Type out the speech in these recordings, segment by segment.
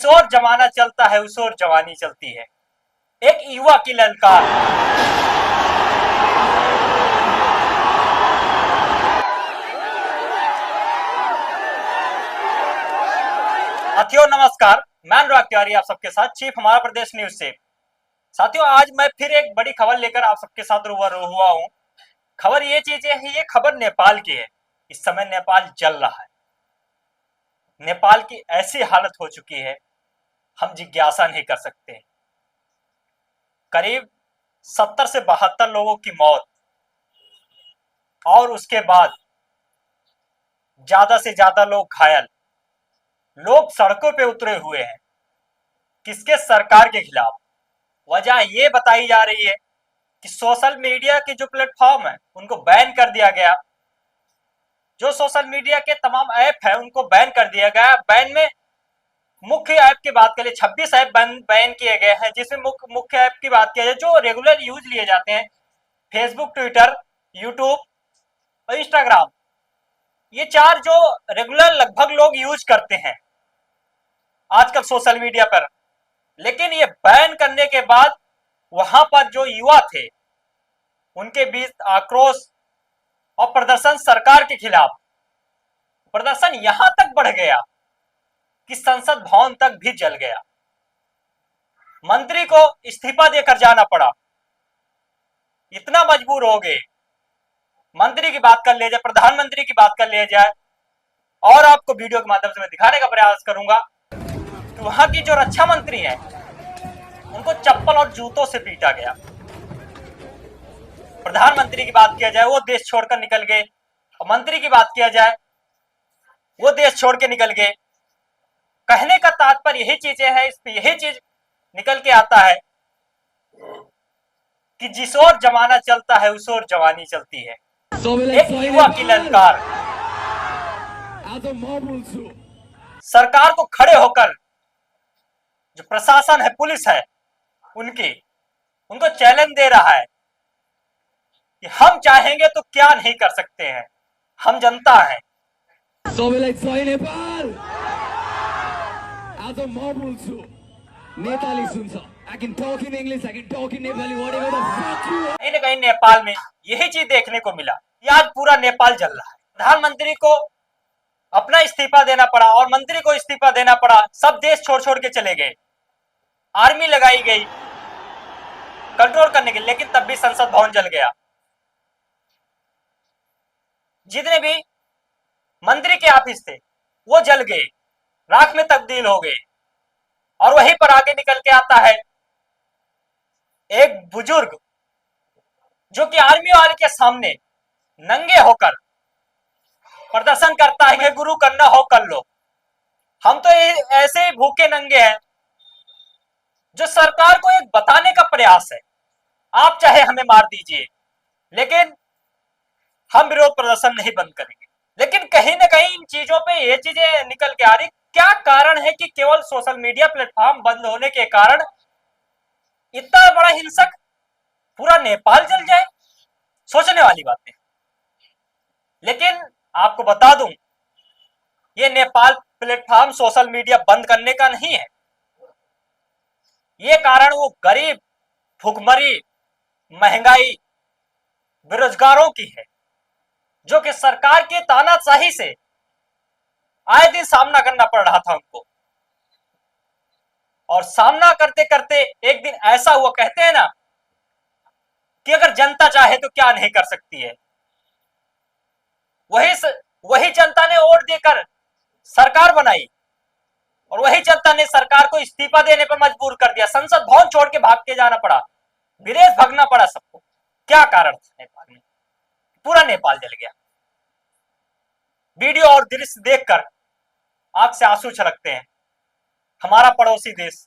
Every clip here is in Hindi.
ओर जमाना चलता है उस ओर जवानी चलती है। एक युवा की ललकार। साथियों नमस्कार, मैं अनुराग तिवारी आप सबके साथ चीफ हमारा प्रदेश न्यूज से। साथियों आज मैं फिर एक बड़ी खबर लेकर आप सबके साथ रूबरू हुआ हूं। खबर ये चीज है, ये खबर नेपाल की है। इस समय नेपाल जल रहा है। नेपाल की ऐसी हालत हो चुकी है, हम जिज्ञासा नहीं कर सकते। करीब 70 से 72 लोगों की मौत और उसके बाद ज्यादा से ज्यादा लोग घायल। लोग सड़कों पे उतरे हुए हैं। किसके? सरकार के खिलाफ। वजह ये बताई जा रही है कि सोशल मीडिया के जो प्लेटफॉर्म है उनको बैन कर दिया गया। जो सोशल मीडिया के तमाम ऐप है उनको बैन कर दिया गया। बैन में मुख्य ऐप की बात करें, 26 ऐप बैन किए गए हैं, जिसमें मुख्य ऐप की बात किया जाए जो रेगुलर यूज लिए जाते हैं, फेसबुक, ट्विटर, यूट्यूब और इंस्टाग्राम। ये चार जो रेगुलर लगभग लोग यूज करते हैं आजकल सोशल मीडिया पर। लेकिन ये बैन करने के बाद वहां पर जो युवा थे उनके बीच आक्रोश और प्रदर्शन सरकार के खिलाफ। प्रदर्शन यहां तक बढ़ गया कि संसद भवन तक भी जल गया। मंत्री को इस्तीफा देकर जाना पड़ा। इतना मजबूर हो गए। मंत्री की बात कर ले जाए, प्रधानमंत्री की बात कर ले जाए, और आपको वीडियो के माध्यम से मैं दिखाने का प्रयास करूंगा कि वहां की जो रक्षा मंत्री है उनको चप्पल और जूतों से पीटा गया। प्रधानमंत्री की बात किया जाए वो देश छोड़कर निकल गए, और मंत्री की बात किया जाए वो देश छोड़ के निकल गए। कहने का तात्पर्य यही चीजें है, इस पे यही चीज निकल के आता है कि जिस ओर जमाना चलता है उस ओर जवानी चलती है। एक युवा की ललकार। सरकार को खड़े होकर जो प्रशासन है, पुलिस है, उनको चैलेंज दे रहा है कि हम चाहेंगे तो क्या नहीं कर सकते हैं, हम जनता हैं। कहीं न कहीं नेपाल में यही चीज देखने को मिला। आज पूरा नेपाल जल रहा है। प्रधानमंत्री को अपना इस्तीफा देना पड़ा और मंत्री को इस्तीफा देना पड़ा। सब देश छोड़ छोड़ के चले गए। आर्मी लगाई गई कंट्रोल करने के लिए, लेकिन तब भी संसद भवन जल गया। जितने भी मंत्री के ऑफिस थे वो जल गए, राख में तब्दील हो गए। और वहीं पर आगे निकल के आता है एक बुजुर्ग जो कि आर्मी वाले के सामने नंगे होकर प्रदर्शन करता है कि गुरु करना हो कर लो। हम तो ऐसे ही भूखे नंगे हैं। जो सरकार को एक बताने का प्रयास है, आप चाहे हमें मार दीजिए लेकिन हम विरोध प्रदर्शन नहीं बंद करेंगे। लेकिन कहीं ना कहीं इन चीजों पे ये चीजें निकल के आ रही। क्या कारण है कि केवल सोशल मीडिया प्लेटफॉर्म बंद होने के कारण इतना बड़ा हिंसक पूरा नेपाल जल जाए? सोचने वाली बात है। लेकिन आपको बता दूं, ये नेपाल प्लेटफॉर्म सोशल मीडिया बंद करने का नहीं है। ये कारण वो गरीब, भुखमरी, महंगाई, बेरोजगारों की है, जो कि सरकार के तानाशाही से आए दिन सामना करना पड़ रहा था उनको। और सामना करते करते एक दिन ऐसा हुआ, कहते हैं ना कि अगर जनता चाहे तो क्या नहीं कर सकती है। वही जनता ने वोट देकर सरकार बनाई और वही जनता ने सरकार को इस्तीफा देने पर मजबूर कर दिया। संसद भवन छोड़ के भाग के जाना पड़ा, विदेश भागना पड़ा सबको। क्या कारण था नेपाल में? पूरा नेपाल जल गया। वीडियो और दृश्य देखकर आंख से आंसू छलकते हैं। हमारा पड़ोसी देश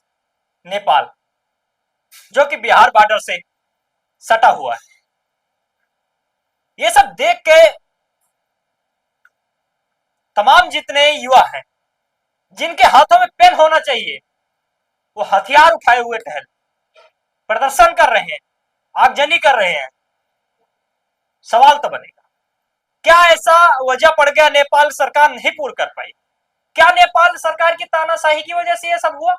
नेपाल, जो कि बिहार बॉर्डर से सटा हुआ है, ये सब देख के तमाम जितने युवा हैं जिनके हाथों में पेन होना चाहिए, वो हथियार उठाए हुए टहल प्रदर्शन कर रहे हैं, आगजनी कर रहे हैं। सवाल तो बनेगा, क्या ऐसा वजह पड़ गया नेपाल सरकार नहीं पूर्ण कर पाई? क्या नेपाल सरकार की तानाशाही की वजह से यह सब हुआ?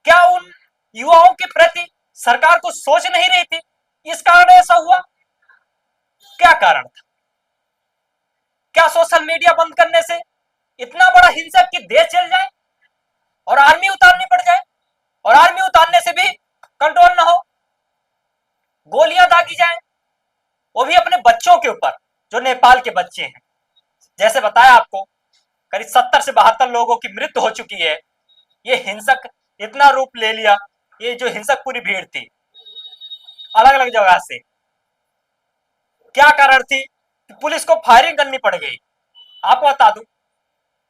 क्या उन युवाओं के प्रति सरकार को सोच नहीं रही थी, इस कारण ऐसा हुआ? क्या कारण था? क्या सोशल मीडिया बंद करने से इतना बड़ा हिंसक कि देश चल जाए और आर्मी उतारनी पड़ जाए, और आर्मी उतारने से भी कंट्रोल ना हो, गोलियां दागी जाए, वो भी अपने बच्चों के ऊपर, जो नेपाल के बच्चे हैं? जैसे बताया आपको, करीब 70 से 72 लोगों की मृत्यु हो चुकी है। ये हिंसक इतना रूप ले लिया, ये जो हिंसक पूरी भीड़ थी अलग अलग जगह से, क्या कारण थी कि पुलिस को फायरिंग करनी पड़ गई? आपको बता दूं,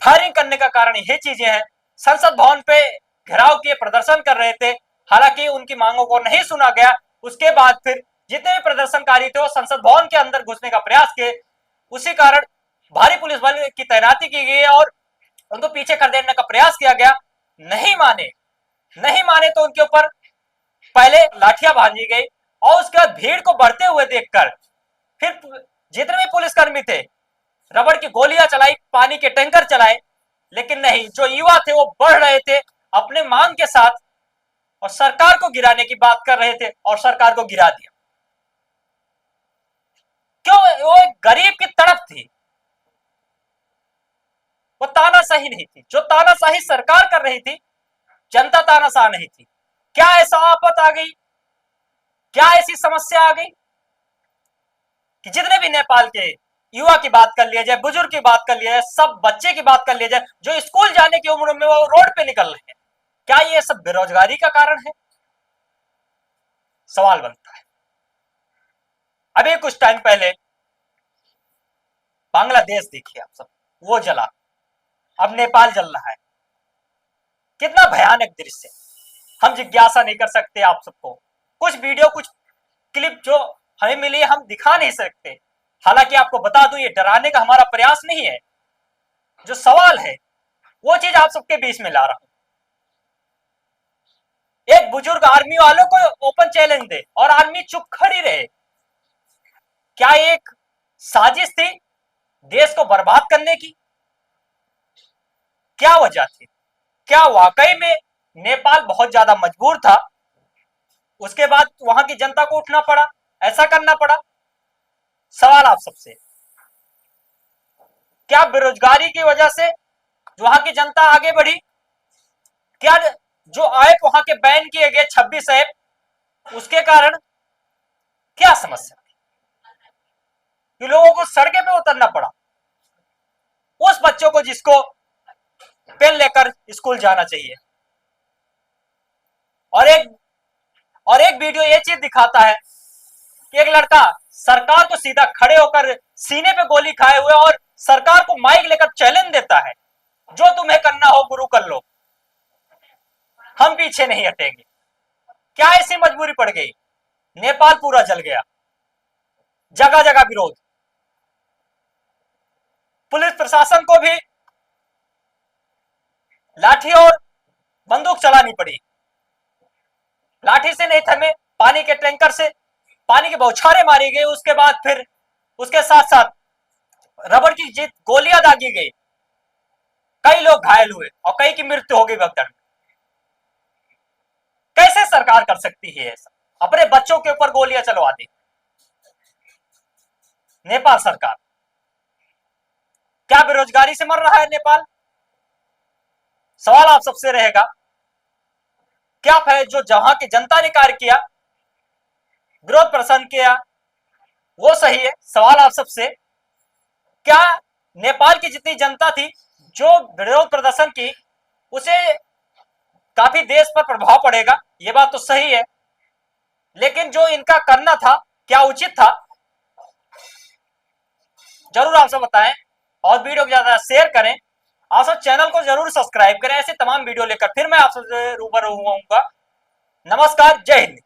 फायरिंग करने का कारण ये चीजें हैं। संसद भवन पे घेराव किए प्रदर्शन कर रहे थे, हालांकि उनकी मांगों को नहीं सुना गया। उसके बाद फिर जितने भी प्रदर्शनकारी थे वो संसद भवन के अंदर घुसने का प्रयास किए, उसी कारण भारी पुलिस बल की तैनाती की गई और उनको पीछे कर देने का प्रयास किया गया। नहीं माने तो उनके ऊपर पहले लाठियां भांजी गई और उसके बाद भीड़ को बढ़ते हुए देखकर फिर जितने भी पुलिसकर्मी थे रबड़ की गोलियां चलाई, पानी के टैंकर चलाए, लेकिन नहीं, जो युवा थे वो बढ़ रहे थे अपने मांग के साथ और सरकार को गिराने की बात कर रहे थे और सरकार को गिरा दिया। क्यों? वो एक गरीब की तड़प थी, वो तानाशाही नहीं थी। जो तानाशाही सरकार कर रही थी, जनता तानाशाह नहीं थी। क्या ऐसा आफत आ गई, क्या ऐसी समस्या आ गई कि जितने भी नेपाल के युवा की बात कर लिया जाए, बुजुर्ग की बात कर लिया जाए, सब बच्चे की बात कर लिया जाए, जो स्कूल जाने की उम्र में वो रोड पे निकल रहे हैं, क्या ये सब बेरोजगारी का कारण है? सवाल बनता है। अभी कुछ टाइम पहले बांग्लादेश देखिए आप सब, वो जला, अब नेपाल जल रहा है। कितना भयानक दृश्य, हम जिज्ञासा नहीं कर सकते आप सबको। कुछ वीडियो, कुछ क्लिप जो हमें मिली हम दिखा नहीं सकते। हालांकि आपको बता दूं, ये डराने का हमारा प्रयास नहीं है। जो सवाल है वो चीज आप सबके बीच में ला रहा हूं। एक बुजुर्ग आर्मी वालों को ओपन चैलेंज दे और आर्मी चुप खड़ी रहे। क्या एक साजिश थी देश को बर्बाद करने की? क्या वजह थी? क्या वाकई में नेपाल बहुत ज्यादा मजबूर था, उसके बाद वहां की जनता को उठना पड़ा, ऐसा करना पड़ा? सवाल आप सबसे। क्या बेरोजगारी की वजह से वहां की जनता आगे बढ़ी? क्या जो ऐप वहां के बैन किए गए 26 ऐप, उसके कारण क्या समस्या थी कि लोगों को सड़कें पे उतरना पड़ा? उस बच्चों को जिसको पेन लेकर स्कूल जाना चाहिए। और एक वीडियो ये चीज दिखाता है कि एक लड़का सरकार को सीधा खड़े होकर सीने पे गोली खाए हुए और सरकार को माइक लेकर चैलेंज देता है, जो तुम्हें करना हो गुरु कर लो, हम पीछे नहीं हटेंगे। क्या ऐसी मजबूरी पड़ गई? नेपाल पूरा जल गया, जगह जगह विरोध, पुलिस प्रशासन को भी लाठी और बंदूक चलानी पड़ी। लाठी से नहीं थमे, पानी के टैंकर से पानी के बौछारें मारी गई। उसके बाद फिर उसके साथ साथ रबड़ की जीत गोलियां दागी गई, कई लोग घायल हुए और कई की मृत्यु हो गई भगदड़। कैसे सरकार कर सकती है ऐसा? अपने बच्चों के ऊपर गोलियां चलवा दी नेपाल सरकार। क्या बेरोजगारी से मर रहा है नेपाल? सवाल आप सबसे रहेगा। क्या है जो जहां की जनता ने कार्य किया, विरोध प्रदर्शन किया, वो सही है? सवाल आप सबसे। क्या नेपाल की जितनी जनता थी जो विरोध प्रदर्शन की, उसे काफी देश पर प्रभाव पड़ेगा? ये बात तो सही है, लेकिन जो इनका करना था क्या उचित था? जरूर आप सब बताएं और वीडियो को ज्यादा शेयर करें। आप सब चैनल को जरूर सब्सक्राइब करें, ऐसे तमाम वीडियो लेकर फिर मैं आप सबसे रूबरू होऊंगा। नमस्कार, जय हिंद।